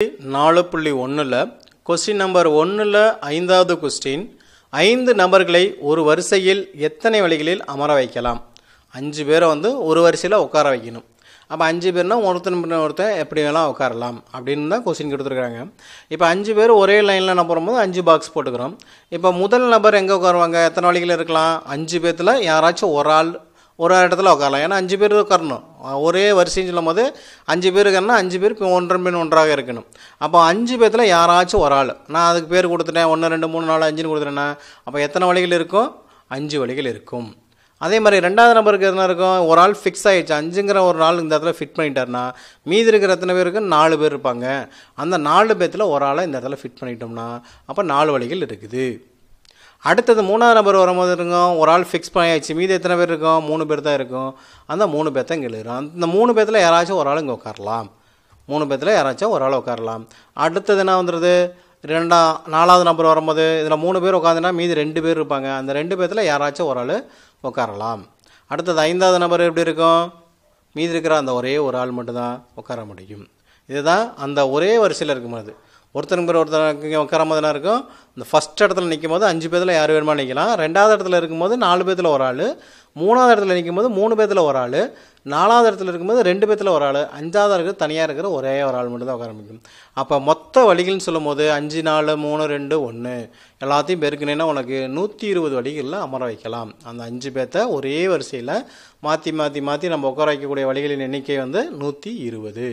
4.1 question number 1 ஐந்தாவது question 5 நபர்களை ஒரு வரிசையில் எத்தனை வழிகளில் அமர வைக்கலாம்? 5 பேரை ஒரு வரிசையில் உட்கார வைக்கணும். அப்போ 5 பேர்னா ஒருத்தன் எப்படி வேணால் உட்காரலாம் அப்படின்னு தான் கொஸ்டின் கொடுத்துருக்காங்க. இப்போ 5 பேர் ஒரே லைனில் நம்ம போகும்போது 5 பாக்ஸ் போட்டுக்கிறோம். இப்போ முதல் நபர் எங்கே உட்காருவாங்க? எத்தனை வழிகள் இருக்கலாம்? 5 பேர்த்தில் யாராச்சும் ஒரு ஆள் ஒரு இடத்துல உட்காரலாம். ஏன்னா 5 பேர் உட்காரணும். ஒரே வரிசைன்னு சொல்லும் போது 5 பேர் இருக்காருன்னா 5 பேர் இப்போ ஒன்றரை பின் ஒன்றாக இருக்கணும். அப்போ 5 பேர்த்தில் யாராச்சும் ஒரு ஆள், நான் அதுக்கு பேர் கொடுத்துட்டேன் 1 2 3 4 5ன்னு கொடுத்துட்டேன்னா அப்போ எத்தனை வழிகள் இருக்கும்? 5 வழிகள் இருக்கும். அதே மாதிரி ரெண்டாவது நம்பருக்கு எத்தனை இருக்கும்? ஒரு ஆள் ஃபிக்ஸ் ஆகிடுச்சு, 5ங்கிற ஒரு ஆள் இந்த இடத்துல ஃபிட் பண்ணிட்டாருன்னா மீதி இருக்கிற எத்தனை பேருக்கு? 4 பேர் இருப்பாங்க. அந்த 4 பேர்த்தில் ஒரு ஆளை இந்த இடத்துல ஃபிட் பண்ணிட்டோம்னா அப்போ 4 வழிகள் இருக்குது. அடுத்தது மூணாவது நம்பர் வரும்போது இருக்கும், ஒரு ஆள் ஃபிக்ஸ் பண்ணியாச்சு, மீதி எத்தனை பேர் இருக்கும்? 3 பேர் தான் இருக்கும். அந்த 3 பேர் தான் இங்கே எழுதுறோம். அந்த 3 பேர்த்தில் யாராச்சும் ஒரு ஆள் இங்கே உட்காரலாம். 3 பேர்த்தில் யாராச்சும் ஒரு ஆள் உட்காரலாம். அடுத்தது என்ன வந்துடுது? நாலாவது நம்பர் வரும்போது இதில் 3 பேர் உட்காந்துன்னா மீதி 2 பேர் இருப்பாங்க. அந்த 2 பேர்த்தில் யாராச்சும் ஒரு ஆள் உட்காரலாம். அடுத்தது ஐந்தாவது நம்பர் எப்படி இருக்கும்? மீதி இருக்கிற அந்த ஒரே ஒரு ஆள் மட்டும்தான் உட்கார முடியும். இதுதான் அந்த ஒரே வரிசையில் இருக்கும்போது ஒருத்தருக்கு ஒருத்தருக்கு உட்கார போது என்ன இருக்கும்? இந்த ஃபஸ்ட் இடத்துல நிற்கும் போது 5 பேர்த்தில் யார் வேணுமா நிற்கலாம். ரெண்டாவது இடத்துல இருக்கும்போது 4 பேர்த்தில் ஒரு ஆள், மூணாவது இடத்துல நிற்கும் போது 3 பேர்த்தில் ஒரு ஆள், நாலாவது இடத்துல இருக்கும்போது 2 பேர்த்தில் ஒரு ஆள், அஞ்சாவது இருக்கிறது தனியாக இருக்கிற ஒரே ஒரு ஆள் மட்டும் தான் உட்கார முடியும். அப்போ மொத்த வழிகள்னு சொல்லும் போது 5 4 3 2 1 எல்லாத்தையும் பெருக்கினேன்னா உனக்கு 120 வழிகளில் அமர வைக்கலாம். அந்த 5 பேர்த்த ஒரே வரிசையில் மாற்றி மாற்றி மாற்றி நம்ம உட்கார வைக்கக்கூடிய வழிகளின் எண்ணிக்கை 120.